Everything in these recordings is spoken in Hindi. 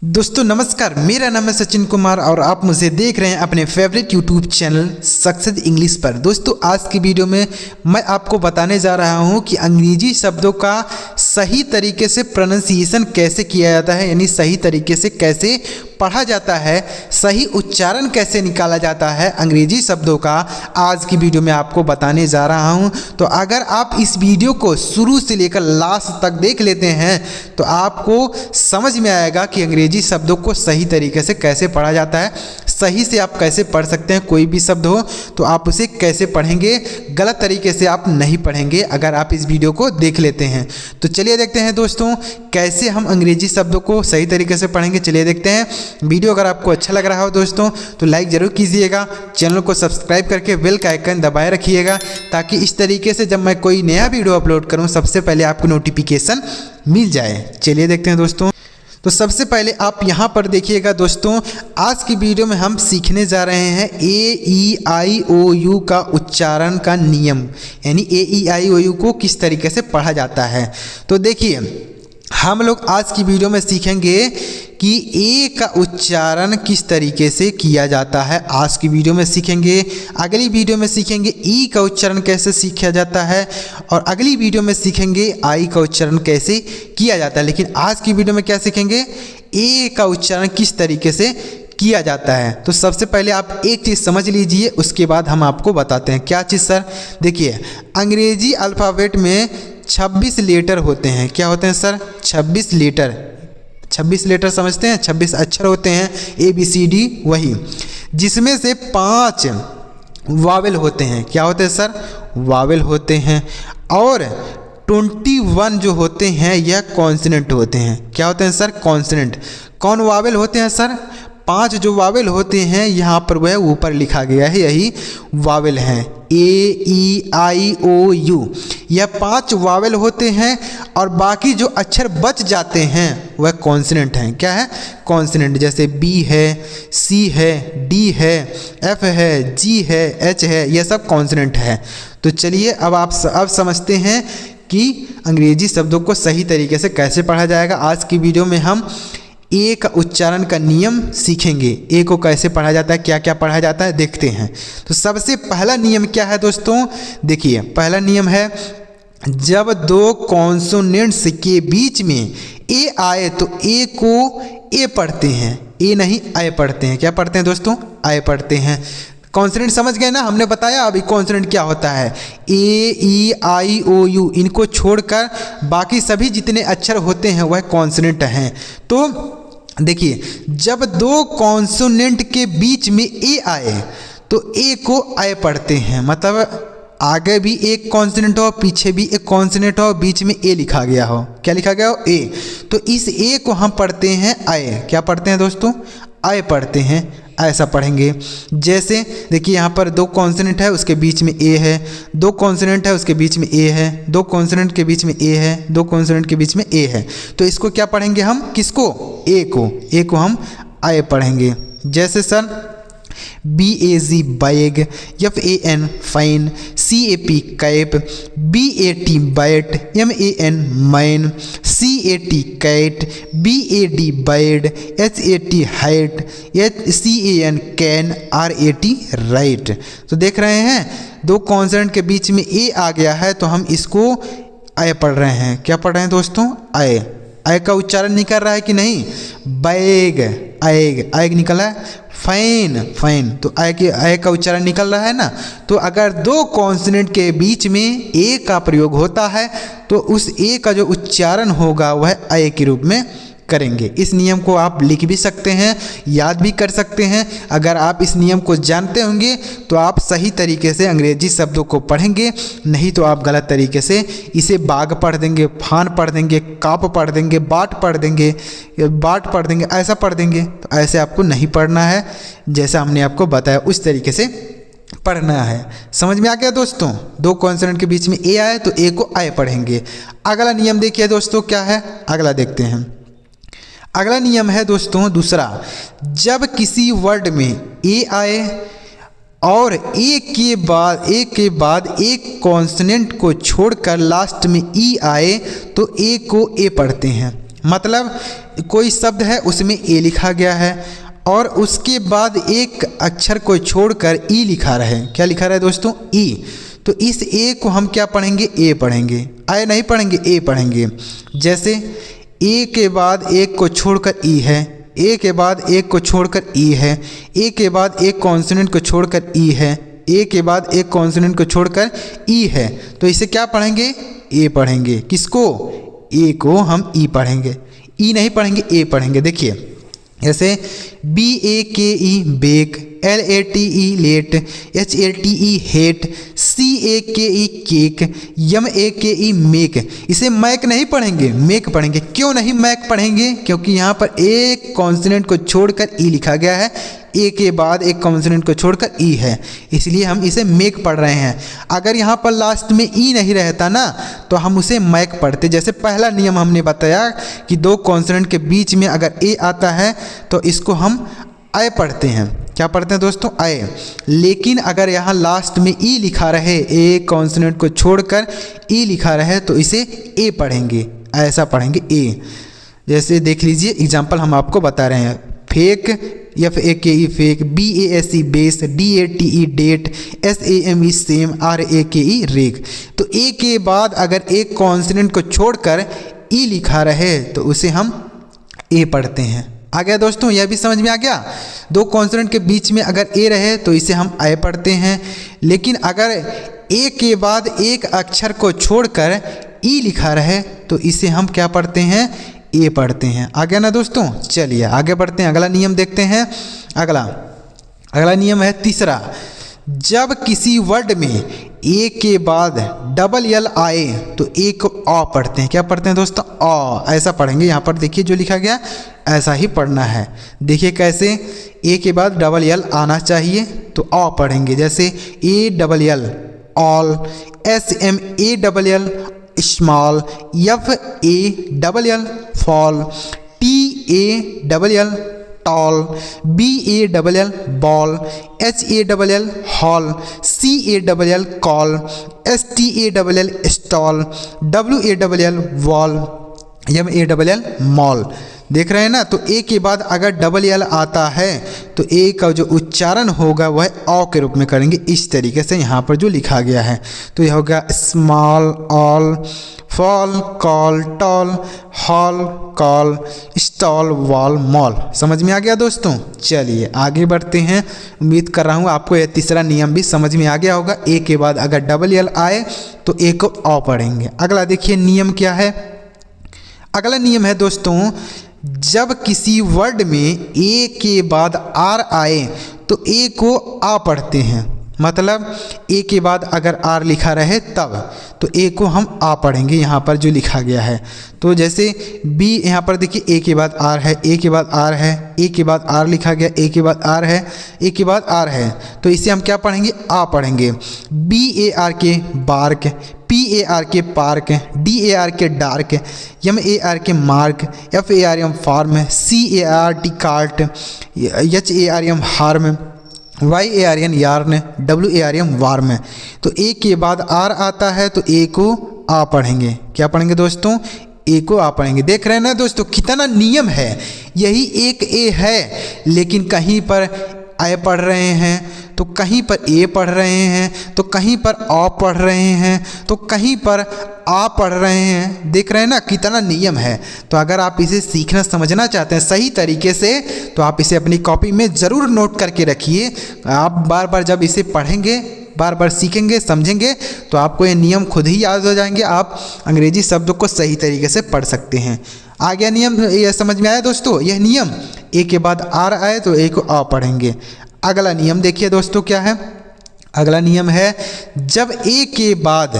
दोस्तों नमस्कार, मेरा नाम है सचिन कुमार और आप मुझे देख रहे हैं अपने favourite YouTube channel success English पर। दोस्तों आज की वीडियो में मैं आपको बताने जा रहा हूं कि अंग्रेजी शब्दों का सही तरीके से प्रोनाउंसिएशन कैसे किया जाता है, यानी सही तरीके से कैसे पढ़ा जाता है, सही उच्चारण कैसे निकाला जाता है अंग्रेजी शब्दों का, आज की वीडियो में आपको बताने जा रहा हूं। तो अगर आप इस वीडियो को शुरू से लेकर लास्ट तक देख लेते हैं तो आपको समझ में आएगा कि अंग्रेजी शब्दों को सही तरीके से कैसे पढ़ा जाता है, सही से आप कैसे पढ़ सकते हैं। कोई भी शब्द हो तो आप उसे कैसे पढ़ेंगे, गलत तरीके से आप नहीं पढ़ेंगे अगर आप इस वीडियो को देख लेते हैं। तो चलिए देखते हैं दोस्तों कैसे हम अंग्रेजी शब्दों को सही तरीके से पढ़ेंगे। चलिए देखते हैं। वीडियो अगर आपको अच्छा लग रहा हो दोस्तों तो लाइक ज़रूर कीजिएगा, चैनल को सब्सक्राइब करके बेल का आइकन दबाए रखिएगा ताकि इस तरीके से जब मैं कोई नया वीडियो अपलोड करूँ सबसे पहले आपको नोटिफिकेशन मिल जाए। चलिए देखते हैं दोस्तों। तो सबसे पहले आप यहाँ पर देखिएगा दोस्तों, आज की वीडियो में हम सीखने जा रहे हैं AEIOU का उच्चारण का नियम, यानी AEIOU को किस तरीके से पढ़ा जाता है। तो देखिए हम लोग आज की वीडियो में सीखेंगे कि ए का उच्चारण किस तरीके से किया जाता है, आज की वीडियो में सीखेंगे। अगली वीडियो में सीखेंगे ई का उच्चारण कैसे सीखा जाता है और अगली वीडियो में सीखेंगे आई का उच्चारण कैसे किया जाता है। लेकिन आज की वीडियो में क्या सीखेंगे, ए का उच्चारण किस तरीके से किया जाता है। तो सबसे पहले आप एक चीज़ समझ लीजिए, उसके बाद हम आपको बताते हैं। क्या चीज़ सर? देखिए अंग्रेजी अल्फ़ाबेट में 26 लेटर होते हैं। क्या होते हैं सर? 26 लेटर। 26 लेटर समझते हैं, 26 अक्षर होते हैं ABCD, वही जिसमें से 5 वावेल होते हैं। क्या होते हैं सर? वावेल होते हैं। और 21 जो होते हैं यह कॉन्सोनेंट होते हैं। क्या होते हैं सर? कॉन्सोनेंट। कौन वावेल होते हैं सर? 5 जो वावेल होते हैं यहाँ पर वह ऊपर लिखा गया है, यही वावेल हैं। AEIOU यह 5 वावेल होते हैं और बाकी जो अक्षर बच जाते हैं वह कॉन्सोनेंट हैं। क्या है? कॉन्सोनेंट। जैसे B है, C है, D है, F है, G है, H है, यह सब कॉन्सोनेंट है। तो चलिए अब समझते हैं कि अंग्रेजी शब्दों को सही तरीके से कैसे पढ़ा जाएगा। आज की वीडियो में हम ए का उच्चारण का नियम सीखेंगे। ए को कैसे पढ़ा जाता है, क्या क्या पढ़ा जाता है, देखते हैं। तो सबसे पहला नियम क्या है दोस्तों? देखिए पहला नियम है, जब 2 कॉन्सोनेंट्स के बीच में ए आए तो ए को ए पढ़ते हैं, ए नहीं आए पढ़ते हैं। क्या पढ़ते हैं दोस्तों? आए पढ़ते हैं। कॉन्सोनेंट समझ गए ना, हमने बताया अभी कॉन्सोनेंट क्या होता है। AEIOU इनको छोड़कर बाकी सभी जितने अक्षर होते हैं वह कॉन्सोनेंट हैं। तो देखिए जब 2 कॉन्सोनेंट के बीच में ए आए तो ए को आए पढ़ते हैं, मतलब आगे भी एक कॉन्सोनेंट हो, पीछे भी एक कॉन्सोनेंट हो, बीच में ए लिखा गया हो। क्या लिखा गया हो? ए। तो इस ए को हम पढ़ते हैं आए। क्या पढ़ते हैं दोस्तों? आए पढ़ते हैं। ऐसा पढ़ेंगे। जैसे देखिए यहाँ पर 2 कॉन्सोनेंट है, उसके बीच में ए है, 2 कॉन्सोनेंट है, उसके बीच में ए है, 2 कॉन्सोनेंट के बीच में ए है, 2 कॉन्सोनेंट के बीच में ए है। तो इसको क्या पढ़ेंगे हम? किसको? ए को। ए को हम आए पढ़ेंगे। जैसे sir BAG bag, FAN fan, CAP cap, BAT bat, MAN man, CAT cat, BAD bad, HAT hat, CAN can, RAT rat. तो देख रहे हैं 2 कॉन्सोनेंट के बीच में ए आ गया है तो हम इसको आए पढ़ रहे हैं। क्या पढ़ रहे हैं दोस्तों? आए। आय का उच्चारण निकल रहा है कि नहीं? बैग, आएग, आएग निकला है। फाइन, फाइन, तो आय का उच्चारण निकल रहा है ना। तो अगर 2 कॉन्सोनेंट के बीच में ए का प्रयोग होता है तो उस ए का जो उच्चारण होगा वह आय के रूप में करेंगे। इस नियम को आप लिख भी सकते हैं, याद भी कर सकते हैं। अगर आप इस नियम को जानते होंगे तो आप सही तरीके से अंग्रेजी शब्दों को पढ़ेंगे, नहीं तो आप गलत तरीके से इसे बाग पढ़ देंगे, फान पढ़ देंगे, काप पढ़ देंगे, बाट पढ़ देंगे, ऐसा पढ़ देंगे। तो ऐसे आपको नहीं पढ़ना है, जैसा हमने आपको बताया उस तरीके से पढ़ना है। समझ में आ गया दोस्तों? 2 कॉन्सोनेंट के बीच में ए आए तो ए को आए पढ़ेंगे। अगला नियम देखिए दोस्तों क्या है, अगला देखते हैं। अगला नियम है दोस्तों दूसरा, जब किसी वर्ड में ए आए और एक के बाद एक कॉन्सोनेंट को छोड़कर लास्ट में ई आए तो ए को ए पढ़ते हैं। मतलब कोई शब्द है उसमें ए लिखा गया है और उसके बाद एक अक्षर को छोड़कर ई लिखा रहे। क्या लिखा रहे दोस्तों? ई। तो इस ए को हम क्या पढ़ेंगे? ए पढ़ेंगे। आए नहीं पढ़ेंगे, ए पढ़ेंगे। जैसे ए के बाद एक को छोड़कर ई है, ए के बाद एक को छोड़कर ई है, ए के बाद एक कॉन्सोनेंट को छोड़कर ई है, ए के बाद एक कॉन्सोनेंट को छोड़कर ई है। तो इसे क्या पढ़ेंगे? ए पढ़ेंगे। किसको? ए को हम ई पढ़ेंगे। ई नहीं पढ़ेंगे, ए पढ़ेंगे। देखिए जैसे BAKE bake, LATE late, HATE hate, CAKE cake, MAKE make. इसे मैक नहीं पढ़ेंगे, मेक पढ़ेंगे। क्यों नहीं मैक पढ़ेंगे? क्योंकि यहाँ पर एक कॉन्सोनेंट को छोड़कर ई लिखा गया है, ए के बाद एक कॉन्सोनेंट को छोड़कर ई है, इसलिए हम इसे मेक पढ़ रहे हैं। अगर यहाँ पर लास्ट में ई नहीं रहता ना तो हम उसे मैक पढ़ते। जैसे पहला नियम हमने बताया कि दो कॉन्सोनेंट के बीच में अगर ए आता है तो इसको हम आय पढ़ते हैं। क्या पढ़ते हैं दोस्तों? आय। लेकिन अगर यहाँ लास्ट में ई लिखा रहे, ए कॉन्सोनेंट को छोड़कर ई लिखा रहे तो इसे ए पढ़ेंगे, ऐसा पढ़ेंगे ए। जैसे देख लीजिए एग्जाम्पल हम आपको बता रहे हैं। Fake, FAKE fake, BASE base, DATE date, SAME same, RAKE rake. तो ए के बाद अगर एक कॉन्सोनेंट को छोड़कर ई लिखा रहे तो उसे हम ए पढ़ते हैं। आ गया दोस्तों? यह भी समझ में आ गया। दो कॉन्सोनेंट के बीच में अगर ए रहे तो इसे हम आय पढ़ते हैं। लेकिन अगर ए के बाद एक अक्षर को छोड़कर ई लिखा रहे तो इसे हम क्या पढ़ते हैं? ए पढ़ते हैं। आ गया ना दोस्तों? चलिए आगे बढ़ते हैं, अगला नियम देखते हैं। अगला नियम है तीसरा। जब किसी वर्ड में ए के बाद डबल एल आए तो ए को अ पढ़ते हैं। क्या पढ़ते हैं दोस्तों? अ। ऐसा पढ़ेंगे। यहाँ पर देखिए जो लिखा गया ऐसा ही पढ़ना है। देखिए कैसे, ए के बाद डबल एल आना चाहिए तो अ पढ़ेंगे। जैसे ALL all, SMALL small, FALL fall, TALL tall, BALL ball, HALL hall, CALL call, STALL stall, WALL wall, MALL mall. देख रहे हैं ना? तो ए के बाद अगर डबल एल आता है तो ए का जो उच्चारण होगा वह अ के रूप में करेंगे, इस तरीके से यहाँ पर जो लिखा गया है। तो यह होगा small, all, fall, call, tall, hall, call, stall, wall, mall. समझ में आ गया दोस्तों? चलिए आगे बढ़ते हैं। उम्मीद कर रहा हूँ आपको यह तीसरा नियम भी समझ में आ गया होगा। ए के बाद अगर डबल एल आए तो ए को अ पढ़ेंगे। अगला देखिए नियम क्या है। अगला नियम है दोस्तों, जब किसी वर्ड में ए के बाद आर आए तो ए को आ पढ़ते हैं। मतलब ए के बाद अगर आर लिखा रहे तब तो ए को हम आ पढ़ेंगे, यहाँ पर जो लिखा गया है। तो जैसे बी, यहाँ पर देखिए ए के बाद आर है, ए के बाद आर है, ए के बाद आर लिखा गया, ए के बाद आर है, ए के बाद आर है, तो इसे हम क्या पढ़ेंगे? आ पढ़ेंगे। BARK bark, PARK park, DARK dark, MARK mark, FARM farm, CART cart, HARM harm, YARN yarn, WARM warm. तो ए के बाद आर आता है तो ए को आ पढ़ेंगे। क्या पढ़ेंगे दोस्तों? ए को आ पढ़ेंगे। देख रहे हैं ना दोस्तों कितना नियम है। यही एक ए है लेकिन कहीं पर आय पढ़ रहे हैं तो कहीं पर ए पढ़ रहे हैं, तो कहीं पर अ पढ़ रहे हैं, तो कहीं पर आ पढ़ रहे हैं। देख रहे हैं ना कितना नियम है। तो अगर आप इसे सीखना समझना चाहते हैं सही तरीके से तो आप इसे अपनी कॉपी में ज़रूर नोट करके रखिए। आप बार बार जब इसे पढ़ेंगे, बार बार सीखेंगे, समझेंगे तो आपको ये नियम खुद ही याद हो जाएंगे। आप अंग्रेजी शब्दों को सही तरीके से पढ़ सकते हैं। आ गया नियम? ये समझ में आया दोस्तों? यह नियम ए के बाद आर आए तो ए को आ पढ़ेंगे। अगला नियम देखिए दोस्तों क्या है। अगला नियम है, जब ए के बाद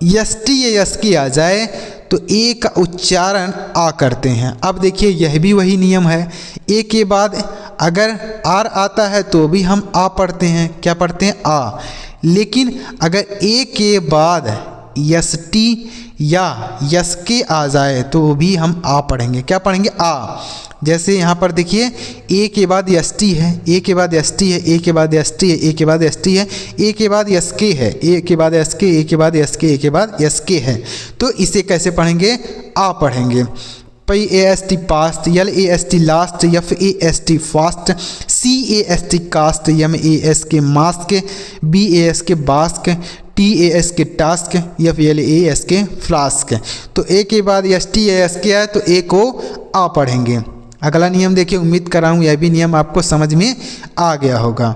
ST या SK आ जाए तो ए का उच्चारण आ करते हैं। अब देखिए यह भी वही नियम है। ए के बाद अगर आर आता है तो भी हम आ पढ़ते हैं। क्या पढ़ते हैं? आ। लेकिन अगर ए के बाद ST या SK आ जाए तो भी हम आ पढ़ेंगे। क्या पढ़ेंगे? आ। जैसे यहाँ पर देखिए ए के बाद ST है, ए के बाद ST है, ए के बाद ST है, ए के बाद ST है, ए के बाद SK है, ए के बाद SK, ए के बाद SK, ए के बाद SK है। तो इसे कैसे पढ़ेंगे? आ पढ़ेंगे। PAST past, LAST last, FAST fast, CAST cast, MAS के मास्क, BAS के बास्क, TAS के टास्क, FLAS के फ्लास्क। तो ए के बाद STAS के है तो ए को आ पढ़ेंगे। अगला नियम देखिए, उम्मीद कर रहा हूँ यह भी नियम आपको समझ में आ गया होगा।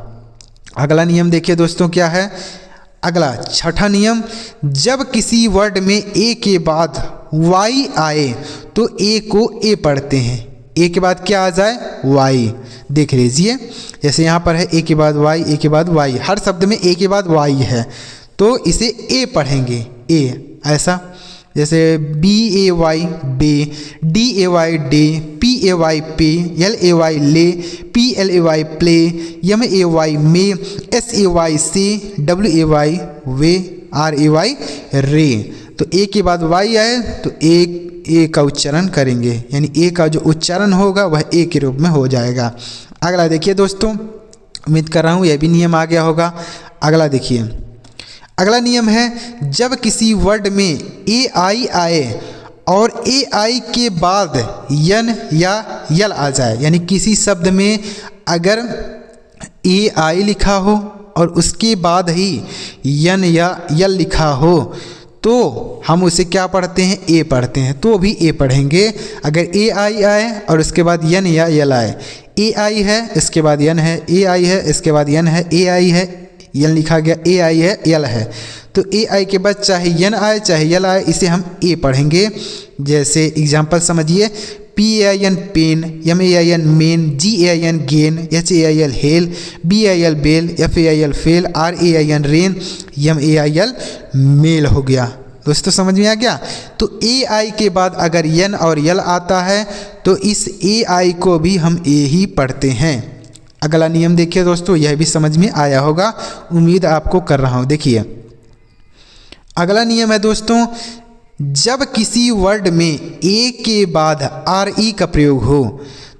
अगला नियम देखिए दोस्तों क्या है। अगला छठा नियम, जब किसी वर्ड में ए के बाद वाई आए तो ए को ए पढ़ते हैं। ए के बाद क्या आ जाए? वाई। देख लीजिए, जैसे यहाँ पर है ए के बाद वाई, ए के बाद वाई, हर शब्द में ए के बाद वाई है तो इसे ए पढ़ेंगे, ए। ऐसा जैसे BAY बे, DAY डे, PAY पे, LAY ले, PLAY प्ले, MAY में, SAY से, WAY वे, RAY रे। तो ए के बाद वाई आए तो ए का उच्चारण करेंगे, यानी ए का जो उच्चारण होगा वह ए के रूप में हो जाएगा। अगला देखिए दोस्तों, उम्मीद कर रहा हूँ यह भी नियम आ गया होगा। अगला देखिए, अगला नियम है, जब किसी वर्ड में AI आए और AI के बाद यन या यल आ जाए, यानी किसी शब्द में अगर AI लिखा हो और उसके बाद ही यन या यल लिखा हो तो हम उसे क्या पढ़ते हैं? ए पढ़ते हैं। तो भी ए पढ़ेंगे। अगर AI आए और उसके बाद यन या यल आए, AI है इसके बाद यन है, AI है इसके बाद यन है, AI है यल लिखा गया, AI है यल है, तो AI के बाद चाहे यन आए चाहे यल आए इसे हम ए पढ़ेंगे। जैसे एग्जांपल समझिए, PAIN pain, MAIN main, GAIN gain, HAIL hail, BIL bail, FAIL fail, RAIN rain, MAIL mail हो गया। दोस्तों समझ में आ गया। तो AI के बाद अगर यन और यल आता है तो इस AI को भी हम ए ही पढ़ते हैं। अगला नियम देखिए दोस्तों, यह भी समझ में आया होगा, उम्मीद आपको कर रहा हूँ। देखिए अगला नियम है दोस्तों, जब किसी वर्ड में ए के बाद RE का प्रयोग हो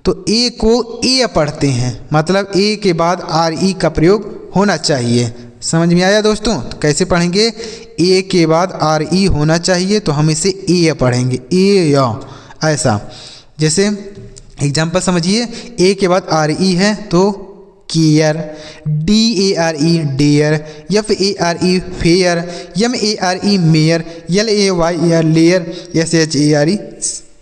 तो ए को ए पढ़ते हैं, मतलब ए के बाद RE का प्रयोग होना चाहिए। समझ में आया दोस्तों? तो कैसे पढ़ेंगे? ए के बाद RE होना चाहिए तो हम इसे ए पढ़ेंगे, ए या ऐसा। जैसे एग्जाम्पल समझिए, ए के बाद RE है तो care, DARE dare, FARE fare, MARE mare, LAYER layer, SHARE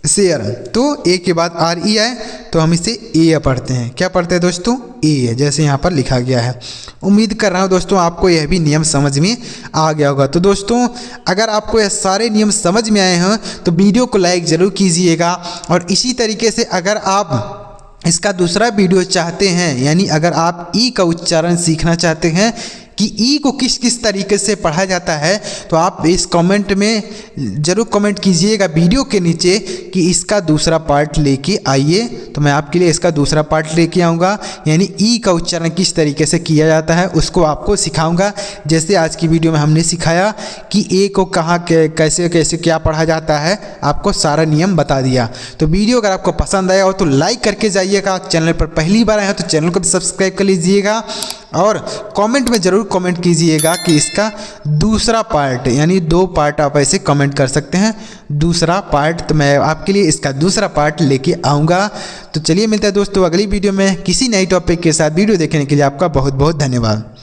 share. तो ए के बाद RE आए तो हम इसे ए पढ़ते हैं। क्या पढ़ते हैं दोस्तों? ए, जैसे यहाँ पर लिखा गया है। उम्मीद कर रहा हूँ दोस्तों आपको यह भी नियम समझ में आ गया होगा। तो दोस्तों अगर आपको यह सारे नियम समझ में आए हैं तो वीडियो को लाइक ज़रूर कीजिएगा, और इसी तरीके से अगर आप इसका दूसरा वीडियो चाहते हैं, यानी अगर आप ई का उच्चारण सीखना चाहते हैं कि ई को किस किस तरीके से पढ़ा जाता है, तो आप इस कमेंट में ज़रूर कमेंट कीजिएगा वीडियो के नीचे कि इसका दूसरा पार्ट लेके आइए, तो मैं आपके लिए इसका दूसरा पार्ट लेके आऊँगा। यानी ई का उच्चारण किस तरीके से किया जाता है उसको आपको सिखाऊंगा। जैसे आज की वीडियो में हमने सिखाया कि ए को कहाँ कैसे कैसे क्या पढ़ा जाता है, आपको सारा नियम बता दिया। तो वीडियो अगर आपको पसंद आया हो तो लाइक करके जाइएगा। चैनल पर पहली बार आए हो तो चैनल को भी सब्सक्राइब कर लीजिएगा, और कमेंट में ज़रूर कमेंट कीजिएगा कि इसका दूसरा पार्ट, यानी 2 पार्ट आप ऐसे कमेंट कर सकते हैं, दूसरा पार्ट। तो मैं आपके लिए इसका दूसरा पार्ट लेके आऊँगा। तो चलिए मिलते हैं दोस्तों अगली वीडियो में किसी नई टॉपिक के साथ। वीडियो देखने के लिए आपका बहुत बहुत धन्यवाद।